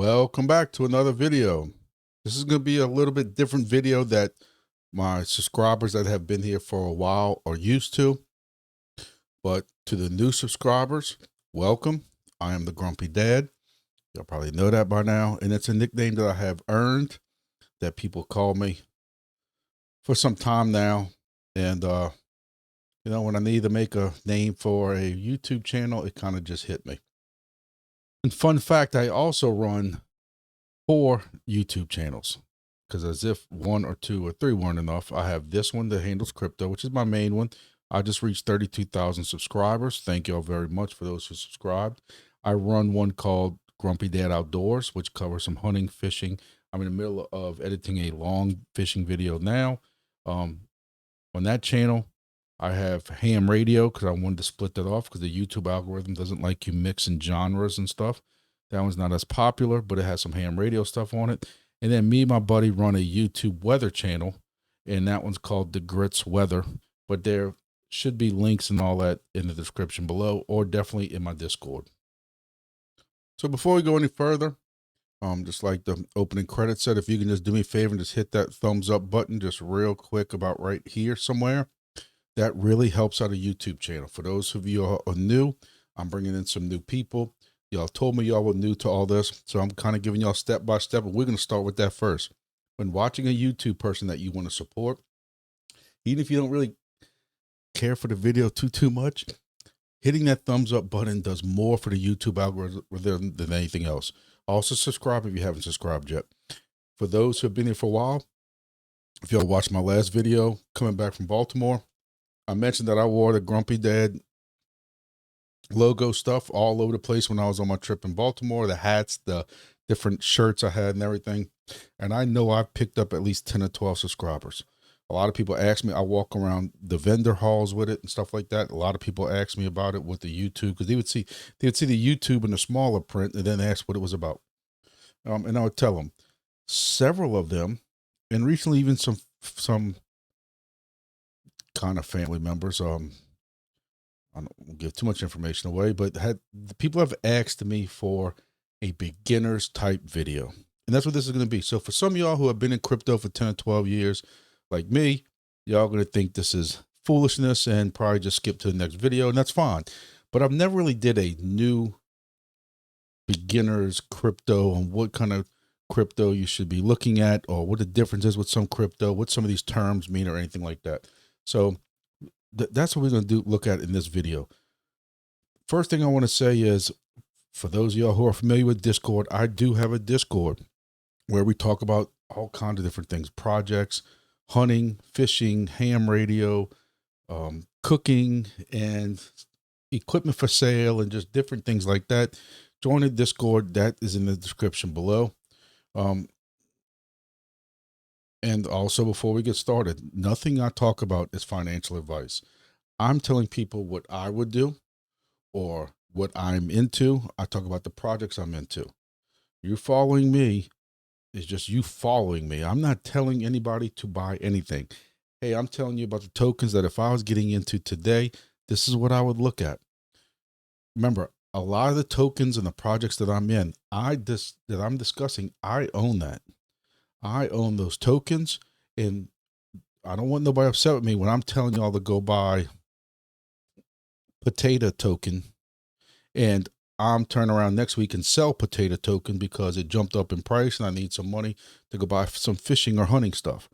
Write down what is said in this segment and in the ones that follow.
Welcome back to another video. This is going to be a little bit different video that my subscribers that have been here for a while are used to. But to the new subscribers, welcome. I am the Grumpy Dad. Y'all probably know that by now. And it's a nickname that I have earned that people call me for some time now. And, when I need to make a name for a YouTube channel, it kind of just hit me. And fun fact, I also run 4 YouTube channels, because as if 1 or 2 or 3 weren't enough, I have this one that handles crypto, which is my main one. I just reached 32,000 subscribers. Thank y'all very much for those who subscribed. I run one called Grumpy Dad Outdoors, which covers some hunting, fishing. I'm in the middle of editing a long fishing video now. On that channel, I have ham radio because I wanted to split that off because the YouTube algorithm doesn't like you mixing genres and stuff. That one's not as popular, but it has some ham radio stuff on it. And then me and my buddy run a YouTube weather channel, and that one's called The Grits Weather. But there should be links and all that in the description below, or definitely in my Discord. So before we go any further, just like the opening credits said, if you can just do me a favor and just hit that thumbs up button just real quick about right here somewhere. That really helps out a YouTube channel. For those of you who are new, I'm bringing in some new people. Y'all told me y'all were new to all this, so I'm kind of giving y'all step by step, and we're going to start with that first. When watching a YouTube person that you want to support, even if you don't really care for the video too much, hitting that thumbs up button does more for the YouTube algorithm than anything else. Also subscribe if you haven't subscribed yet. For those who have been here for a while, if y'all watched my last video coming back from Baltimore, I mentioned that I wore the Grumpy Dad logo stuff all over the place when I was on my trip in Baltimore, the hats, the different shirts I had and everything. And I know I've picked up at least 10 or 12 subscribers. A lot of people ask me, I walk around the vendor halls with it and stuff like that. A lot of people ask me about it with the YouTube, because they would see the YouTube in the smaller print and then ask what it was about. And I would tell them. Several of them, and recently even some kind of family members, I don't give too much information away, but people have asked me for a beginner's type video. And that's what this is going to be. So for some of y'all who have been in crypto for 10 or 12 years, like me, y'all going to think this is foolishness and probably just skip to the next video, and that's fine. But I've never really did a new beginner's crypto on what kind of crypto you should be looking at, or what the difference is with some crypto, what some of these terms mean, or anything like that. So that's what we're going to look at in this video. First thing I want to say is, for those of y'all who are familiar with Discord, I do have a Discord where we talk about all kinds of different things: projects, hunting, fishing, ham radio, cooking, and equipment for sale, and just different things like that. Join the Discord. That is in the description below. And also, before we get started, nothing I talk about is financial advice. I'm telling people what I would do or what I'm into. I talk about the projects I'm into. You following me is just you following me. I'm not telling anybody to buy anything. Hey, I'm telling you about the tokens that if I was getting into today, this is what I would look at. Remember, a lot of the tokens and the projects that I'm in, that I'm discussing, I own that. I own those tokens, and I don't want nobody upset with me when I'm telling y'all to go buy potato token, and I'm turning around next week and sell potato token because it jumped up in price and I need some money to go buy some fishing or hunting stuff.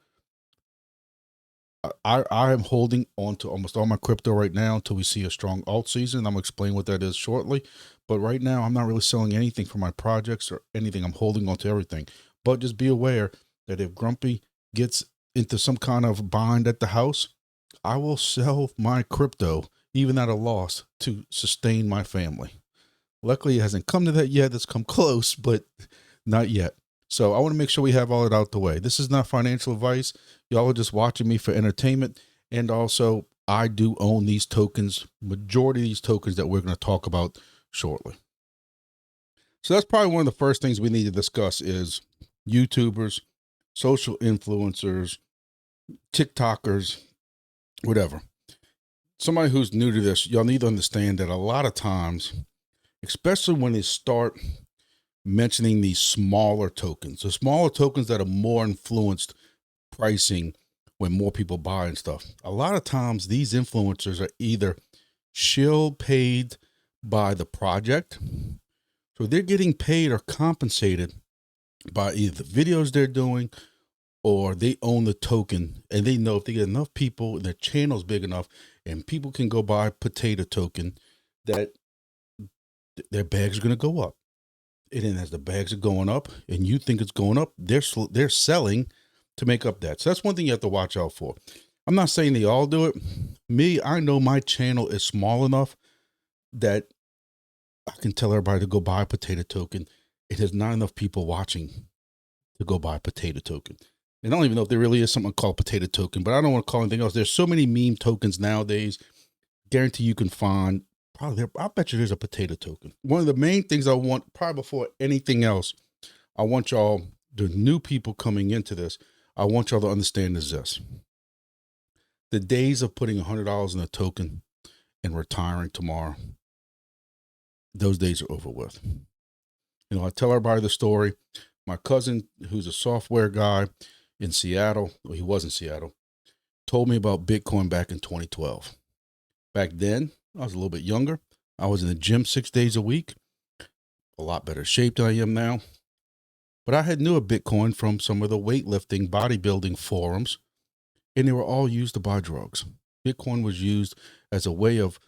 I am holding on to almost all my crypto right now until we see a strong alt season. I'm going to explain what that is shortly. But right now, I'm not really selling anything for my projects or anything. I'm holding on to everything. But just be aware that if Grumpy gets into some kind of bind at the house, I will sell my crypto, even at a loss, to sustain my family. Luckily, it hasn't come to that yet. It's come close, but not yet. So I want to make sure we have all it out the way. This is not financial advice. Y'all are just watching me for entertainment. And also, I do own these tokens, majority of these tokens that we're going to talk about shortly. So that's probably one of the first things we need to discuss is YouTubers, social influencers, TikTokers, whatever. Somebody who's new to this, y'all need to understand that a lot of times, especially when they start mentioning these smaller tokens, the smaller tokens that are more influenced pricing when more people buy and stuff. A lot of times these influencers are either shill paid by the project, so they're getting paid or compensated by either the videos they're doing, or they own the token and they know if they get enough people, their channel's big enough and people can go buy potato token, that their bags are going to go up. And then as the bags are going up and you think it's going up, they're selling to make up that. So that's one thing you have to watch out for. I'm not saying they all do it. Me, I know my channel is small enough that I can tell everybody to go buy a potato token. It is not enough people watching to go buy a potato token. And I don't even know if there really is something called potato token, but I don't want to call anything else. There's so many meme tokens nowadays. Guarantee you can find probably there. I bet you there's a potato token. One of the main things I want, probably before anything else, I want y'all, the new people coming into this, I want y'all to understand is this. The days of putting $100 in a token and retiring tomorrow, those days are over with. You know, I tell everybody the story. My cousin, who's a software guy in Seattle, well, he was in Seattle, told me about Bitcoin back in 2012. Back then, I was a little bit younger. I was in the gym 6 days a week, a lot better shape than I am now. But I had knew of Bitcoin from some of the weightlifting, bodybuilding forums, and they were all used to buy drugs. Bitcoin was used as a way of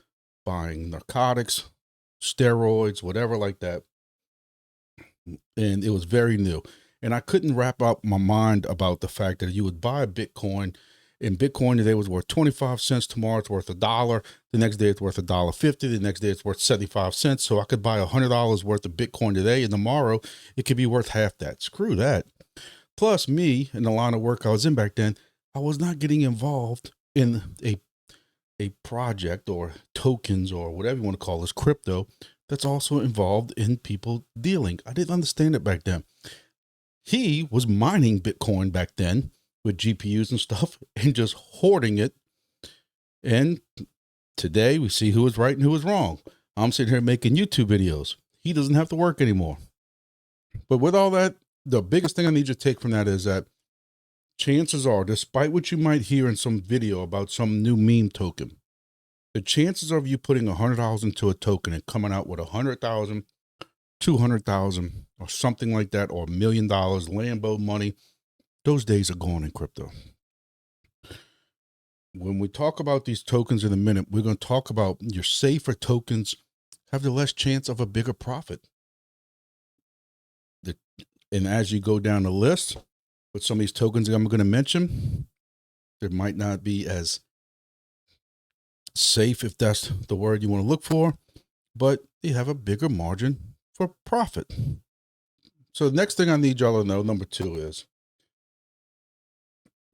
buying narcotics, steroids, whatever like that. And it was very new. And I couldn't wrap up my mind about the fact that you would buy a Bitcoin, and Bitcoin today was worth 25 cents. Tomorrow it's worth $1. The next day it's worth $1.50. The next day it's worth 75 cents. So I could buy $100 worth of Bitcoin today, and tomorrow it could be worth half that. Screw that. Plus, me, in the line of work I was in back then, I was not getting involved in a project or tokens or whatever you want to call this, crypto, that's also involved in people dealing. I didn't understand it back then. He was mining Bitcoin back then with GPUs and stuff and just hoarding it. And today we see who was right and who was wrong. I'm sitting here making YouTube videos. He doesn't have to work anymore. But with all that, the biggest thing I need you to take from that is that chances are, despite what you might hear in some video about some new meme token, the chances of you putting $100 into a token and coming out with 100,000, 200,000 or something like that, or $1 million Lambo money, those days are gone in crypto. When we talk about these tokens in a minute, we're going to talk about your safer tokens have the less chance of a bigger profit. And as you go down the list with some of these tokens I'm going to mention, there might not be as safe, if that's the word you want to look for, but they have a bigger margin for profit. So the next thing I need y'all to know, number 2, is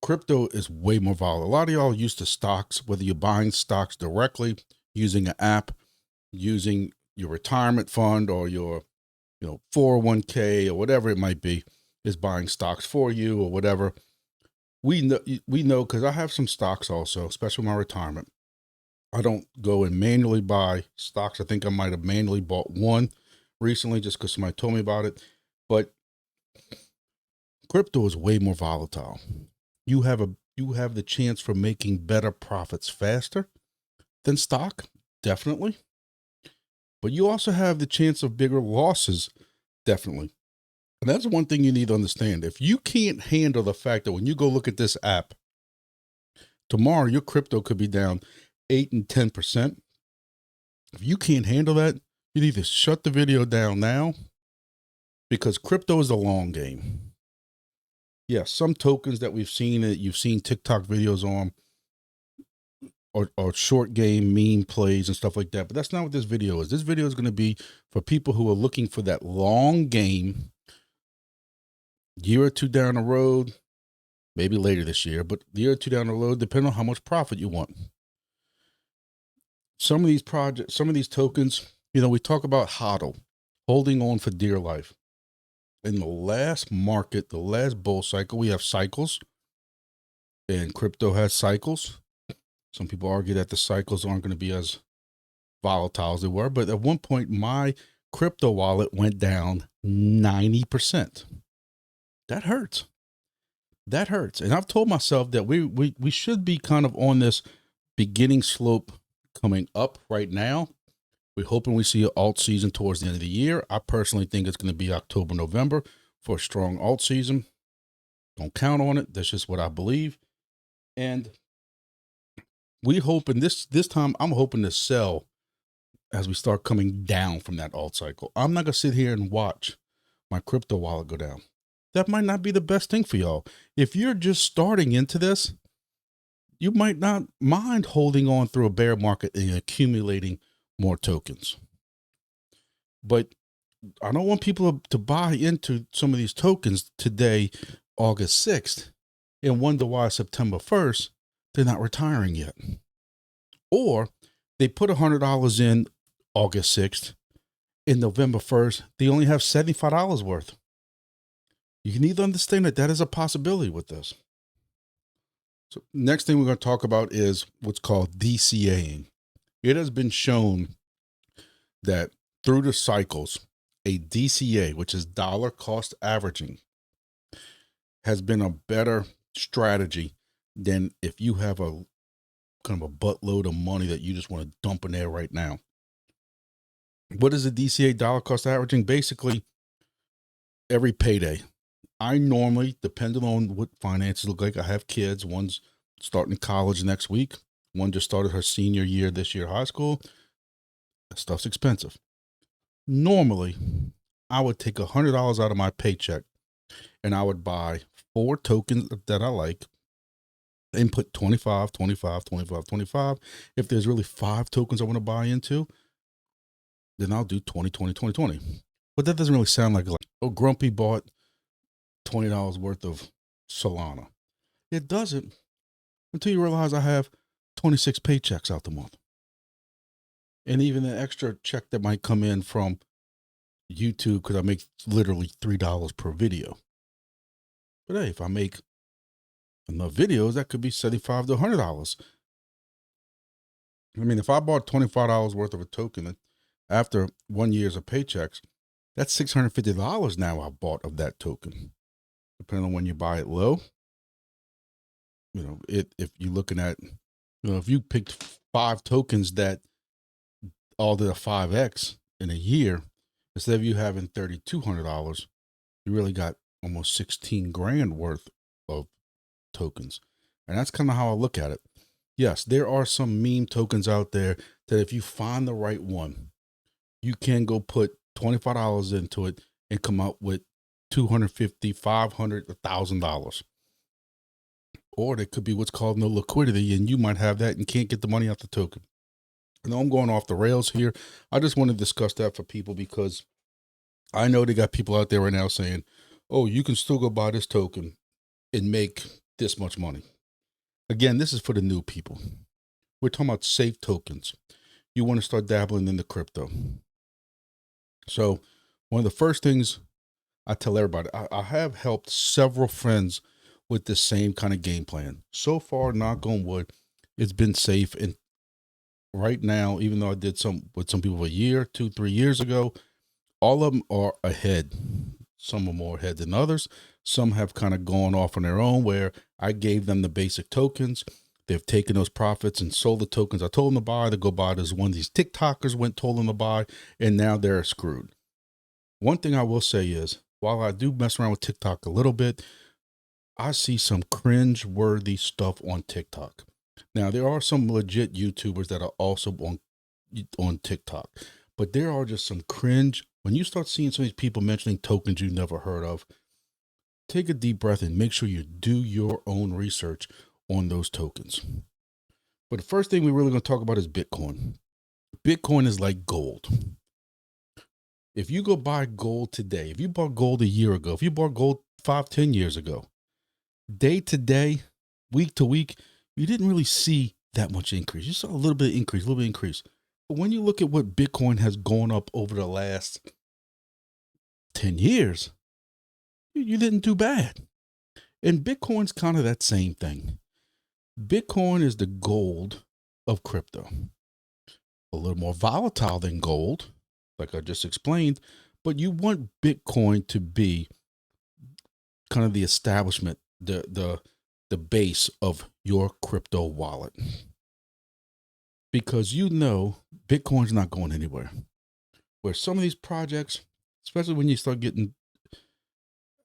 crypto is way more volatile. A lot of y'all used to stocks, whether you're buying stocks directly using an app, using your retirement fund or your 401k or whatever it might be, is buying stocks for you or whatever. We know because I have some stocks also, especially my retirement. I don't go and manually buy stocks. I think I might have manually bought one recently just because somebody told me about it. But crypto is way more volatile. You have the chance for making better profits faster than stock, definitely. But you also have the chance of bigger losses, definitely. And that's one thing you need to understand. If you can't handle the fact that when you go look at this app, tomorrow your crypto could be down 8 and 10%. If you can't handle that, you need to shut the video down now, because crypto is a long game. Yes, some tokens that we've seen, that you've seen TikTok videos on, or short game meme plays and stuff like that. But that's not what this video is. This video is going to be for people who are looking for that long game, year or two down the road, maybe later this year, but a year or two down the road, depending on how much profit you want. Some of these projects, some of these tokens, we talk about HODL, holding on for dear life. In the last market, the last bull cycle, we have cycles, and crypto has cycles. Some people argue that the cycles aren't going to be as volatile as they were, but at one point, my crypto wallet went down 90%. That hurts. That hurts. And I've told myself that we should be kind of on this beginning slope coming up right now. We're hoping we see an alt season towards the end of the year. I personally think it's going to be October, November for a strong alt season. Don't count on it. That's just what I believe. And we hoping this time, I'm hoping to sell as we start coming down from that alt cycle. I'm not going to sit here and watch my crypto wallet go down. That might not be the best thing for y'all. If you're just starting into this, you might not mind holding on through a bear market and accumulating more tokens. But I don't want people to buy into some of these tokens today, August 6th, and wonder why September 1st, they're not retiring yet. Or they put $100 in August 6th. In November 1st, they only have $75 worth. You need to understand that that is a possibility with this. So next thing we're going to talk about is what's called DCAing. It has been shown that through the cycles, a DCA, which is dollar cost averaging, has been a better strategy than if you have a kind of a buttload of money that you just want to dump in there right now. What is a DCA, dollar cost averaging? Basically, every payday. I normally, depending on what finances look like, I have kids. One's starting college next week. One just started her senior year this year, high school. That stuff's expensive. Normally, I would take $100 out of my paycheck and I would buy 4 tokens that I like and put 25, 25, 25, 25. If there's really 5 tokens I want to buy into, then I'll do 20, 20, 20, 20. But that doesn't really sound like, oh, Grumpy bought $20 worth of Solana. It doesn't until you realize I have 26 paychecks out the month. And even the extra check that might come in from YouTube because I make literally $3 per video. But hey, if I make enough videos, that could be $75 to $100. I mean, if I bought $25 worth of a token after 1 year's of paychecks, that's $650 now I bought of that token. Depending on when you buy it low, you know, if you're looking at, you know, if you picked 5 tokens that all did a 5X in a year, instead of you having $3,200, you really got almost 16 grand worth of tokens. And that's kind of how I look at it. Yes, there are some meme tokens out there that if you find the right one, you can go put $25 into it and come out with $250, $500, $1,000. Or there could be what's called no liquidity, and you might have that and can't get the money out the token. I know I'm going off the rails here. I just want to discuss that for people because I know they got people out there right now saying, oh, you can still go buy this token and make this much money. Again, this is for the new people. We're talking about safe tokens. You want to start dabbling in the crypto. So one of the first things I tell everybody, I have helped several friends with the same kind of game plan. So far, knock on wood, it's been safe. And right now, even though I did some with some people a year, 2, 3 years ago, all of them are ahead. Some are more ahead than others. Some have kind of gone off on their own where I gave them the basic tokens. They've taken those profits and sold the tokens I told them to buy. To go buy this one. These TikTokers told them to buy, and now they're screwed. One thing I will say is, while I do mess around with TikTok a little bit, I see some cringe-worthy stuff on TikTok. Now, there are some legit YouTubers that are also on TikTok, but there are just some cringe. When you start seeing some of these people mentioning tokens you never heard of, take a deep breath and make sure you do your own research on those tokens. But the first thing we're really going to talk about is Bitcoin. Bitcoin is like gold. If you go buy gold today, if you bought gold a year ago, if you bought gold 5, 10 years ago, day to day, week to week, you didn't really see that much increase. You saw a little bit of increase, But when you look at what Bitcoin has gone up over the last 10 years, you didn't do bad. And Bitcoin's kind of that same thing. Bitcoin is the gold of crypto. A little more volatile than gold, like I just explained, but you want Bitcoin to be kind of the establishment, the base of your crypto wallet. Because Bitcoin's not going anywhere. Where some of these projects, especially when you start getting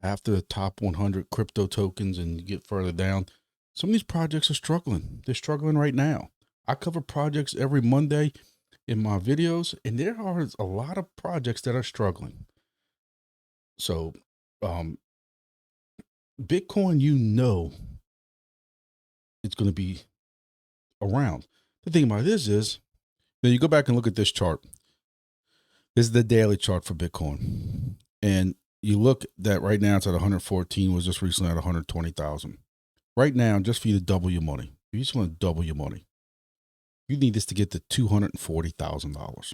after the top 100 crypto tokens and you get further down, some of these projects are struggling. They're struggling right now. I cover projects every Monday in my videos, and there are a lot of projects that are struggling. So, Bitcoin, it's going to be around. The thing about this is, now you go back and look at this chart. This is the daily chart for Bitcoin. And you look that right now it's at 114, was just recently at 120,000. Right now, just for you to double your money, if you just want to double your money, you need this to get to $240,000.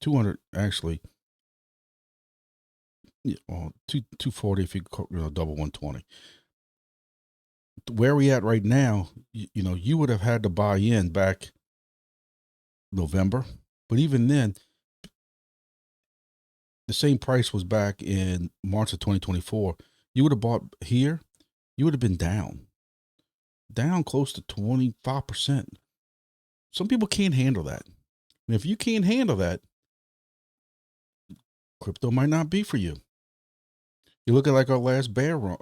200 actually, well, 240 if you double 120. Where we at right now, you would have had to buy in back November, but even then, the same price was back in March of 2024. You would have bought here, you would have been down close to 25%. Some people can't handle that. And if you can't handle that, crypto might not be for you. You look at like our last bear run,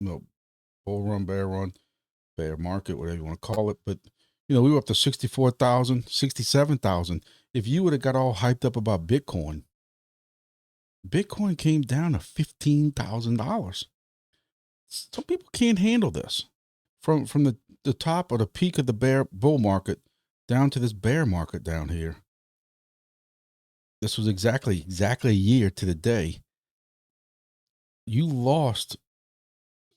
bull run, bear market, whatever you want to call it. But, we were up to 64,000, 67,000. If you would have got all hyped up about Bitcoin came down to $15,000. Some people can't handle this. From the top or the peak of the bull market down to this bear market down here. This was exactly a year to the day. You lost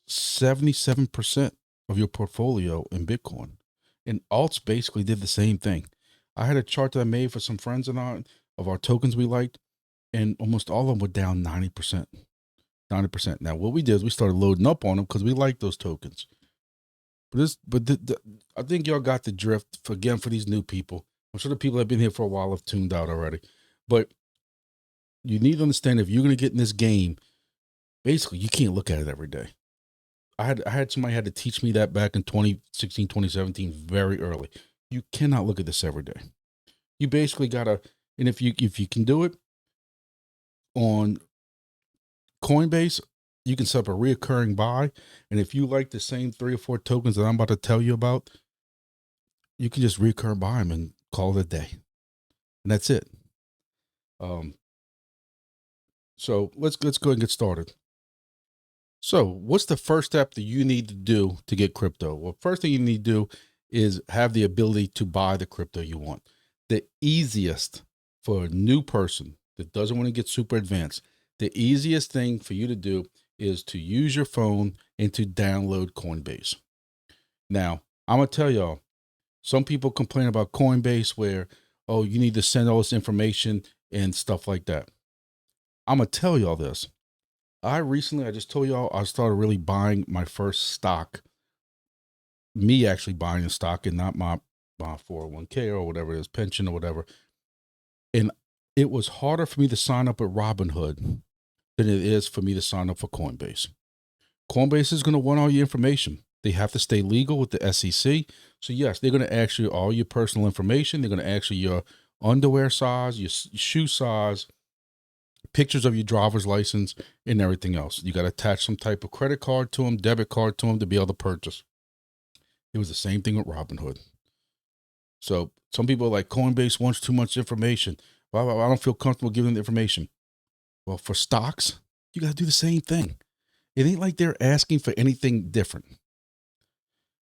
77% of your portfolio in Bitcoin. And alts basically did the same thing. I had a chart that I made for some friends of our tokens we liked, and almost all of them were down 90%. 90%. Now, what we did is we started loading up on them because we like those tokens. I think y'all got the drift for these new people. I'm sure the people that have been here for a while have tuned out already. But you need to understand, if you're going to get in this game, basically you can't look at it every day. I had somebody had to teach me that back in 2016, 2017, very early. You cannot look at this every day. You basically gotta, and if you can do it on Coinbase, you can set up a reoccurring buy. And if you like the same 3 or 4 tokens that I'm about to tell you about, you can just reoccurring buy them and call it a day. And that's it. So let's go ahead and get started. So what's the first step that you need to do to get crypto? Well, first thing you need to do is have the ability to buy the crypto you want. The easiest for a new person that doesn't want to get super advanced, the easiest thing for you to do is to use your phone and to download Coinbase. Now, I'm going to tell y'all, some people complain about Coinbase where, oh, you need to send all this information and stuff like that. I'm going to tell y'all this. I just told y'all I started really buying my first stock. Me actually buying a stock and not my 401k or whatever it is, pension or whatever. And it was harder for me to sign up at Robinhood than it is for me to sign up for Coinbase. Coinbase is going to want all your information. They have to stay legal with the SEC. So yes, they're going to ask you all your personal information. They're going to ask you your underwear size, your shoe size, pictures of your driver's license, and everything else. You got to attach some type of credit card to them, debit card to them to be able to purchase. It was the same thing with Robinhood. So some people are like, Coinbase wants too much information. Well, I don't feel comfortable giving the information. Well, for stocks, you got to do the same thing. It ain't like they're asking for anything different.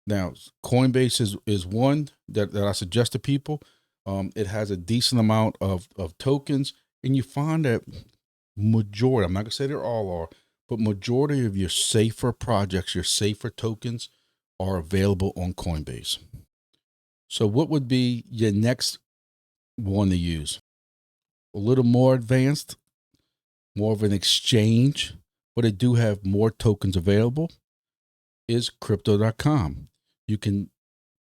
Now, Coinbase is one that I suggest to people. It has a decent amount of tokens, and you find that majority, I'm not going to say they all are, but majority of your safer projects, your safer tokens are available on Coinbase. So what would be your next one to use? A little more advanced, more of an exchange, but it do have more tokens available, is crypto.com. You can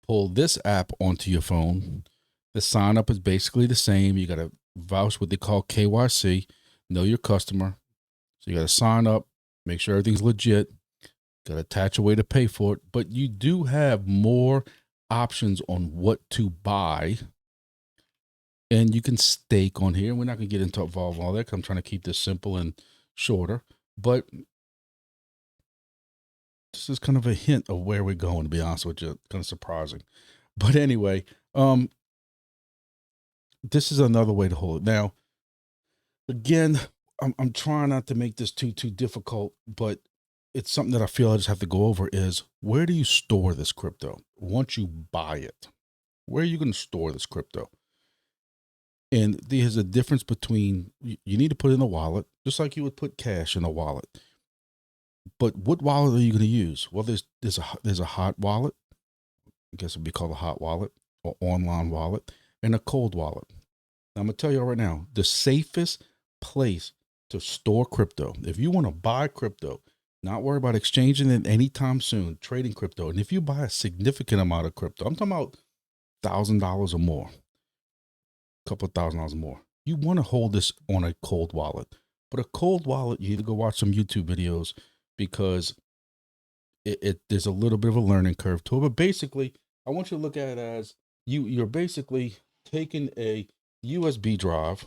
pull this app onto your phone. The sign up is basically the same. You got to vouch what they call KYC, know your customer. So you got to sign up, make sure everything's legit, got to attach a way to pay for it. But you do have more options on what to buy. And you can stake on here. We're not going to get into involved all that because I'm trying to keep this simple and shorter. But this is kind of a hint of where we're going, to be honest with you. Kind of surprising. But anyway, this is another way to hold it. Now, again, I'm trying not to make this too difficult, but it's something that I feel I just have to go over is, where do you store this crypto once you buy it? Where are you going to store this crypto? And there's a difference between, you need to put it in a wallet, just like you would put cash in a wallet. But what wallet are you going to use? Well, there's a hot wallet. I guess it would be called a hot wallet or online wallet, and a cold wallet. Now, I'm going to tell you right now, the safest place to store crypto, if you want to buy crypto, not worry about exchanging it anytime soon, trading crypto. And if you buy a significant amount of crypto, I'm talking about $1,000 or more, a couple of $1,000 more, you want to hold this on a cold wallet. But a cold wallet, you need to go watch some YouTube videos, because there's a little bit of a learning curve to it. But basically, I want you to look at it as you're basically taking a USB drive,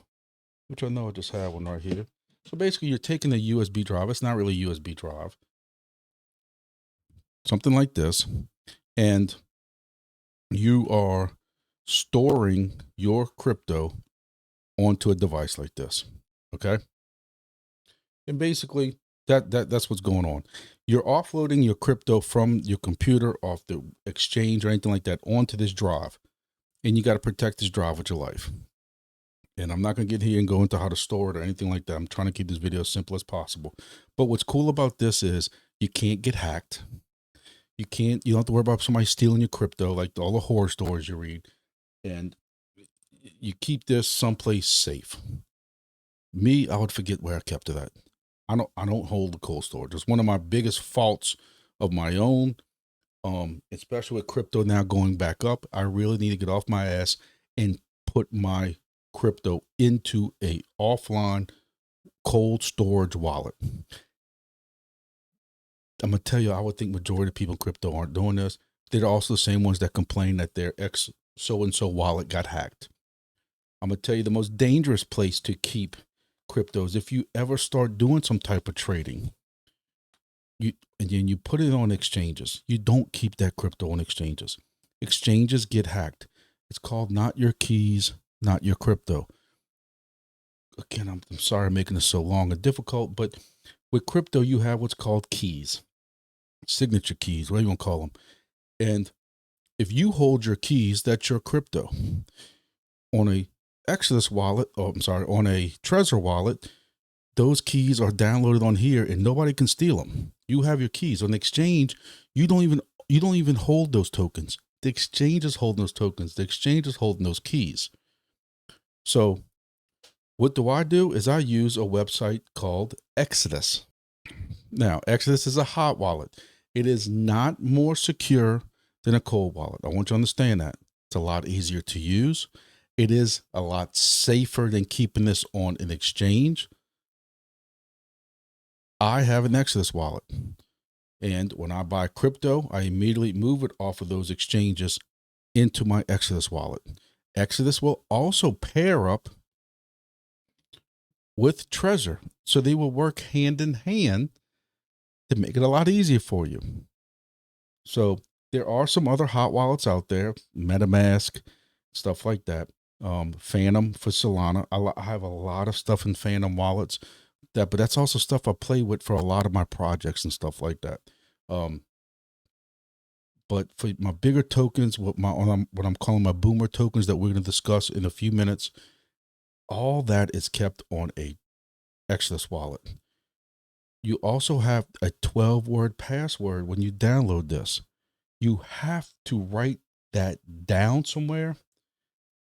which I know I just have one right here. So basically, you're taking a USB drive. It's not really a USB drive, something like this, and you are storing your crypto onto a device like this. Okay, and basically, that's what's going on. You're offloading your crypto from your computer, off the exchange or anything like that, onto this drive, and you got to protect this drive with your life. And I'm not going to get here and go into how to store it or anything like that. I'm trying to keep this video as simple as possible. But what's cool about this is you can't get hacked. You don't have to worry about somebody stealing your crypto, like all the horror stories you read. And you keep this someplace safe. Me, I would forget where I kept it at. I don't hold the cold storage. It's one of my biggest faults of my own, especially with crypto now going back up. I really need to get off my ass and put my crypto into a offline cold storage wallet. I'm gonna tell you, I would think majority of people in crypto aren't doing this. They're also the same ones that complain that their ex so-and-so wallet got hacked. I'm gonna tell you, the most dangerous place to keep cryptos, if you ever start doing some type of trading, and then you put it on exchanges, you don't keep that crypto on exchanges. Exchanges get hacked. It's called not your keys, not your crypto. Again, I'm sorry I'm making this so long and difficult, but with crypto, you have what's called keys, signature keys, what do you want to call them? And if you hold your keys, that's your crypto. On a Exodus wallet, on a Trezor wallet, those keys are downloaded on here and nobody can steal them. You have your keys. On the exchange, you don't even hold those tokens. The exchange is holding those tokens. The exchange is holding those keys. So what do? Is I use a website called Exodus. Now, Exodus is a hot wallet. It is not more secure than a cold wallet. I want you to understand that. It's a lot easier to use. It is a lot safer than keeping this on an exchange. I have an Exodus wallet. And when I buy crypto, I immediately move it off of those exchanges into my Exodus wallet. Exodus will also pair up with Trezor. So they will work hand in hand to make it a lot easier for you. So there are some other hot wallets out there, MetaMask, stuff like that. Phantom for Solana. I have a lot of stuff in Phantom wallets, but that's also stuff I play with for a lot of my projects and stuff like that. But for my bigger tokens, what I'm calling my boomer tokens that we're going to discuss in a few minutes, all that is kept on a Exodus wallet. You also have a 12-word password when you download this. You have to write that down somewhere.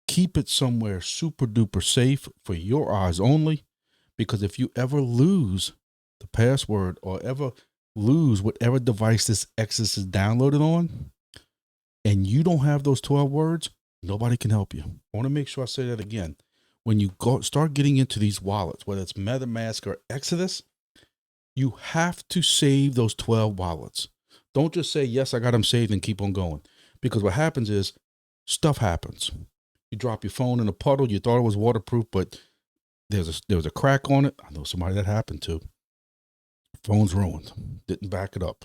Keep it somewhere super duper safe for your eyes only, because if you ever lose the password or ever lose whatever device this Exodus is downloaded on, and you don't have those 12 words, nobody can help you. I want to make sure I say that again. when you start getting into these wallets, whether it's MetaMask or Exodus, you have to save those 12 wallets. Don't just say, yes, I got them saved and keep on going. Because what happens is stuff happens. You drop your phone in a puddle. You thought it was waterproof, but there was a crack on it. I know somebody that happened to. Phone's ruined. Didn't back it up.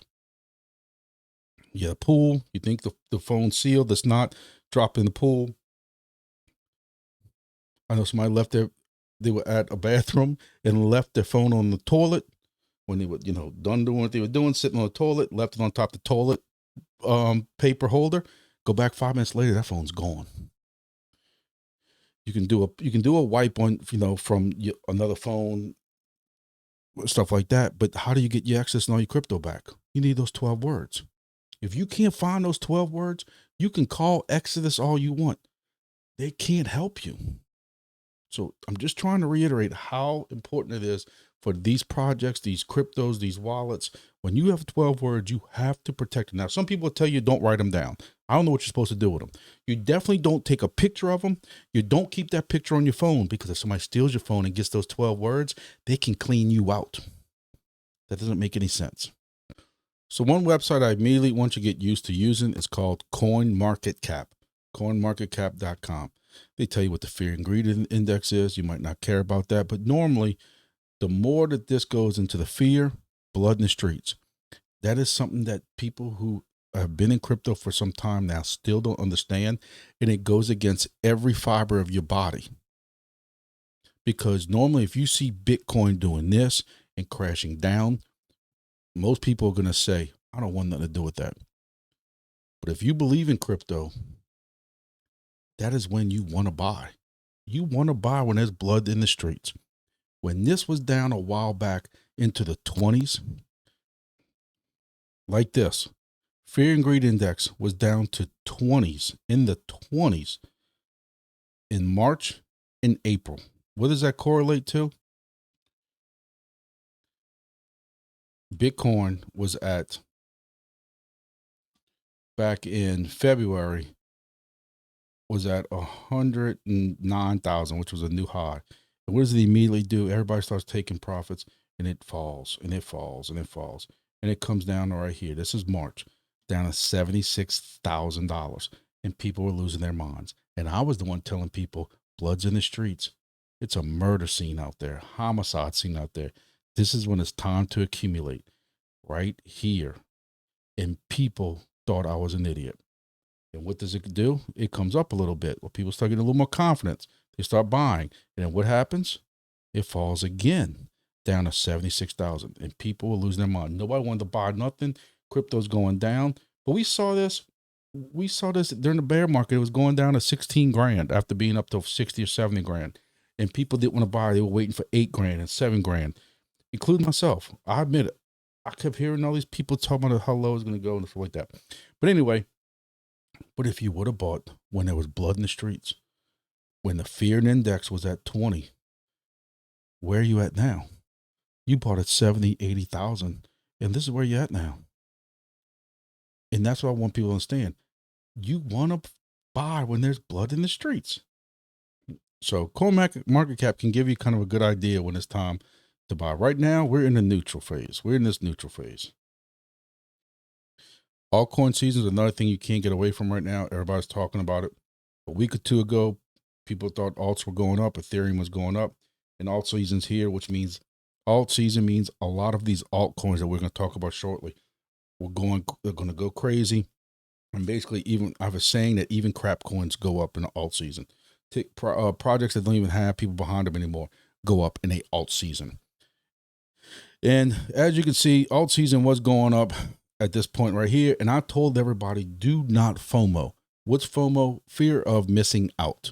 You had a pool. You think the phone's sealed. It's not. Drop in the pool. I know somebody left they were at a bathroom and left their phone on the toilet when they were, done doing what they were doing, sitting on the toilet, left it on top of the toilet paper holder. Go back 5 minutes later, that phone's gone. You can do a wipe on, from another phone, stuff like that. But how do you get your access and all your crypto back? You need those 12 words. If you can't find those 12 words, you can call Exodus all you want. They can't help you. So I'm just trying to reiterate how important it is for these projects, these cryptos, these wallets. When you have 12 words, you have to protect them. Now, some people tell you don't write them down. I don't know what you're supposed to do with them. You definitely don't take a picture of them. You don't keep that picture on your phone, because if somebody steals your phone and gets those 12 words, they can clean you out. That doesn't make any sense. So one website I immediately want you to get used to using is called CoinMarketCap, coinmarketcap.com. They tell you what the fear and greed index is. You might not care about that, but normally the more that this goes into the fear, blood in the streets, that is something that people who have been in crypto for some time now still don't understand. And it goes against every fiber of your body. Because normally if you see Bitcoin doing this and crashing down, most people are going to say, I don't want nothing to do with that. But if you believe in crypto, that is when you want to buy. You want to buy when there's blood in the streets. When this was down a while back into the 20s, like this, fear and greed index was down to 20s, in the 20s in March and April. What does that correlate to? Bitcoin was at, back in February, was at 109,000, which was a new high. And what does it immediately do? Everybody starts taking profits, and it falls and it falls and it falls. And it comes down to right here. This is March, down to $76,000. And people were losing their minds. And I was the one telling people, blood's in the streets. It's a murder scene out there, homicide scene out there. This is when it's time to accumulate, right here. And people thought I was an idiot. And what does it do? It comes up a little bit. Well, people start getting a little more confidence. They start buying. And then what happens? It falls again down to 76,000. And people were losing their mind. Nobody wanted to buy nothing. Crypto's going down. But we saw this during the bear market. It was going down to 16 grand after being up to 60 or 70 grand. And people didn't want to buy. They were waiting for 8 grand and 7 grand, including myself. I admit it. I kept hearing all these people talking about how low it's going to go and stuff like that. But anyway, but if you would have bought when there was blood in the streets, when the fear index was at 20, where are you at now? You bought at 70, 80,000, and this is where you're at now. And that's what I want people to understand. You want to buy when there's blood in the streets. So CoinMarketCap can give you kind of a good idea when it's time to buy. Right now, we're in the neutral phase. We're in this neutral phase. Altcoin season is another thing you can't get away from right now. Everybody's talking about it. A week or two ago, people thought alts were going up, Ethereum was going up, and alt season's here, which means alt season means a lot of these altcoins that we're going to talk about shortly they're going to go crazy. And basically, even I have a saying that even crap coins go up in the alt season. Projects that don't even have people behind them anymore go up in a alt season. And as you can see, alt season was going up at this point right here. And I told everybody, do not FOMO. What's FOMO? Fear of missing out.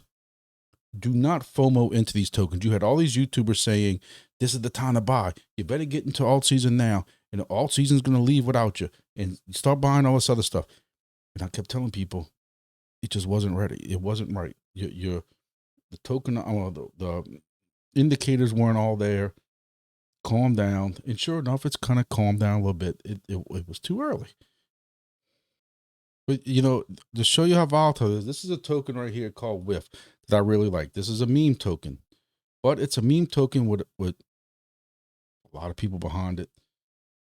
Do not FOMO into these tokens. You had all these YouTubers saying, this is the time to buy. You better get into alt season now. And the alt season is going to leave without you. And you start buying all this other stuff. And I kept telling people, it just wasn't ready. It wasn't right. The token, the indicators weren't all there. Calm down. And sure enough, it's kind of calmed down a little bit. It was too early. But, to show you how volatile it is, this is a token right here called WIF. that I really like. This is a meme token, but it's a meme token with a lot of people behind it.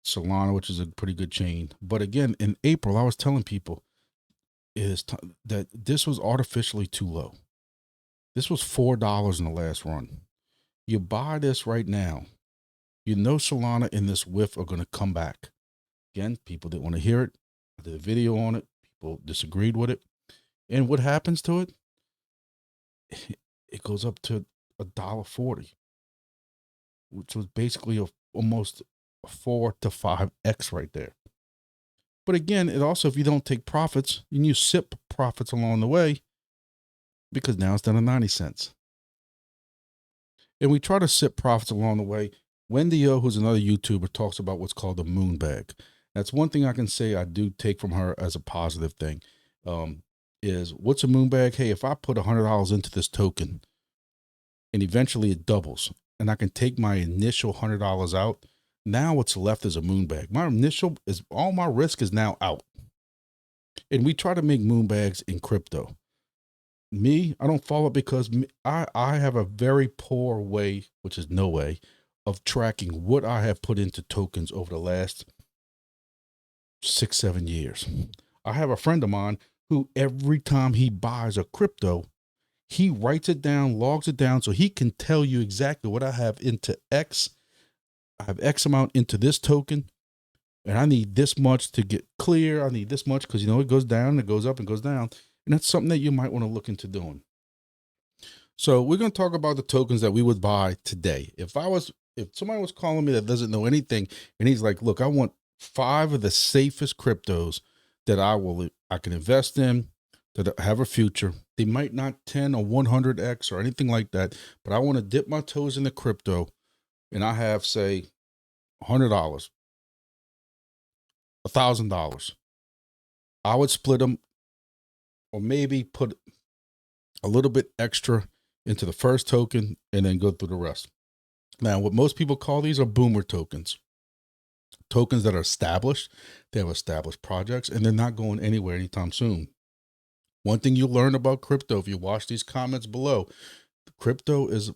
Solana, which is a pretty good chain. But again, in April, I was telling people that this was artificially too low. This was $4 in the last run. You buy this right now, you know Solana and this whiff are going to come back. Again, people didn't want to hear it. I did a video on it. People disagreed with it. And what happens to it? It goes up to $1.40, which was basically almost a 4 to 5x right there. But again, it also, if you don't take profits and you sip profits along the way, because now it's down to 90 cents. And we try to sip profits along the way. Wendy O, who's another YouTuber, talks about what's called the moon bag. That's one thing I can say I do take from her as a positive thing. Is what's a moon bag? Hey, if I put $100 into this token and eventually it doubles and I can take my initial $100 out, now what's left is a moon bag. My initial is all my risk is now out. And we try to make moon bags in crypto. Me, I don't follow it because I have a very poor way, which is no way, of tracking what I have put into tokens over the last 6-7 years. I have a friend of mine who every time he buys a crypto, he writes it down, logs it down, so he can tell you exactly what I have into X. I have X amount into this token, and I need this much to get clear. I need this much because, it goes down, it goes up, and goes down. And that's something that you might want to look into doing. So we're going to talk about the tokens that we would buy today. If somebody was calling me that doesn't know anything, and he's like, look, I want 5 of the safest cryptos that I can invest in, that have a future. They might not 10 or 100x or anything like that, but I want to dip my toes in the crypto, and I have, say, $100, $1,000. I would split them, or maybe put a little bit extra into the first token and then go through the rest. Now, what most people call these are boomer tokens. Tokens that are established, they have established projects, and they're not going anywhere anytime soon. One thing you learn about crypto, if you watch these comments below, crypto is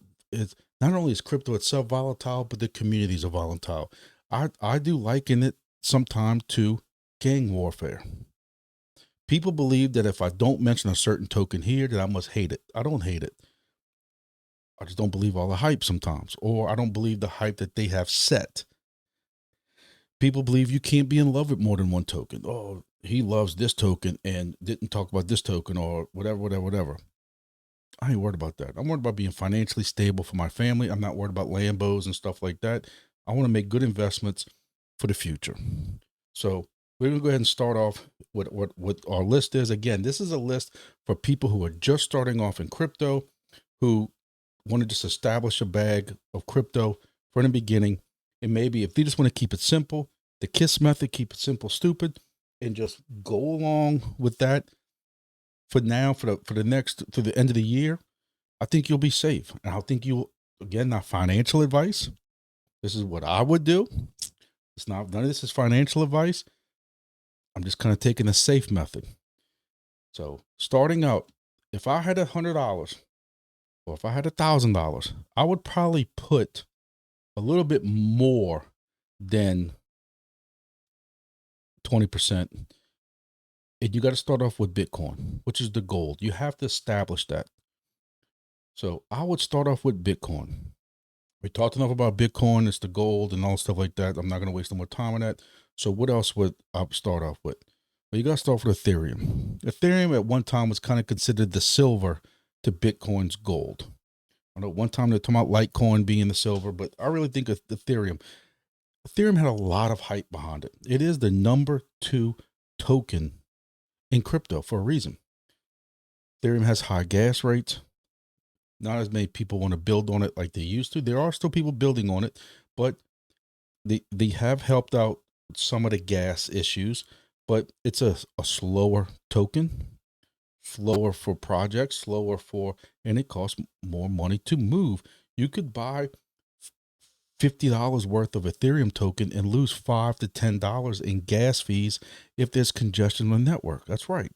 not only is crypto itself volatile, but the communities are volatile. I do liken it sometime to gang warfare. People believe that if I don't mention a certain token here, that I must hate it. I don't hate it. I just don't believe all the hype sometimes, or I don't believe the hype that they have set. People believe you can't be in love with more than one token. Oh, he loves this token and didn't talk about this token, or whatever. I ain't worried about that. I'm worried about being financially stable for my family. I'm not worried about Lambos and stuff like that. I want to make good investments for the future. So we're going to go ahead and start off with what our list is. Again, this is a list for people who are just starting off in crypto, who want to just establish a bag of crypto from the beginning. And maybe if they just want to keep it simple, the KISS method, keep it simple, stupid, and just go along with that for now, for the next, to the end of the year, I think you'll be safe. And I think again, not financial advice. This is what I would do. None of this is financial advice. I'm just kind of taking a safe method. So starting out, if I had $100 or if I had $1,000, I would probably put a little bit more than 20%. And you got to start off with Bitcoin, which is the gold. You have to establish that. So I would start off with Bitcoin. We talked enough about Bitcoin. It's the gold and all stuff like that. I'm not going to waste no more time on that. So what else would I start off with? Well, you got to start with Ethereum. Ethereum at one time was kind of considered the silver to Bitcoin's gold. I know one time they're talking about Litecoin being the silver, but I really think of Ethereum had a lot of hype behind it. It is the number 2 token in crypto for a reason. Ethereum has high gas rates. Not as many people want to build on it like they used to. There are still people building on it, but they have helped out some of the gas issues, but it's a slower token, slower for projects, and it costs more money to move. You could buy $50 worth of Ethereum token and lose $5 to $10 in gas fees if there's congestion on the network. That's right.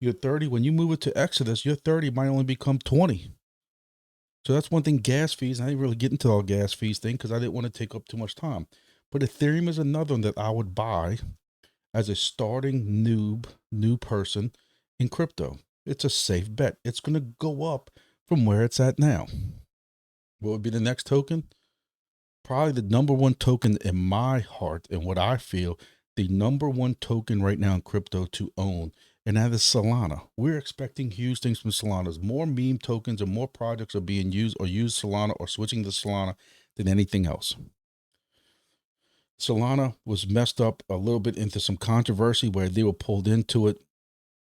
Your 30, when you move it to Exodus, your 30 might only become 20. So that's one thing, gas fees. I didn't really get into all gas fees thing because I didn't want to take up too much time. But Ethereum is another one that I would buy as a starting new person in crypto. It's a safe bet. It's going to go up from where it's at now. What would be the next token? Probably the number one token in my heart and what I feel, the number one token right now in crypto to own, and that is Solana. We're expecting huge things from Solana. More meme tokens and more projects are being used or use Solana or switching to Solana than anything else. Solana was messed up a little bit into some controversy where they were pulled into it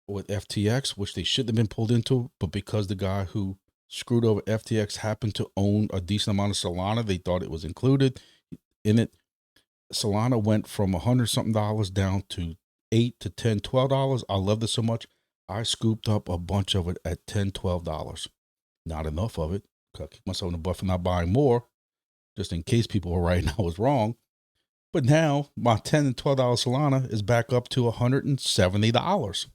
with FTX, which they shouldn't have been pulled into, but because the guy who screwed over FTX happened to own a decent amount of Solana, they thought it was included in it. Solana went from $100-something down to $8 to $10, $12. I loved it so much. I scooped up a bunch of it at $10, $12. Not enough of it. I kicked myself in the butt for not buying more, just in case people were right and I was wrong. But now my $10 and $12 Solana is back up to $170.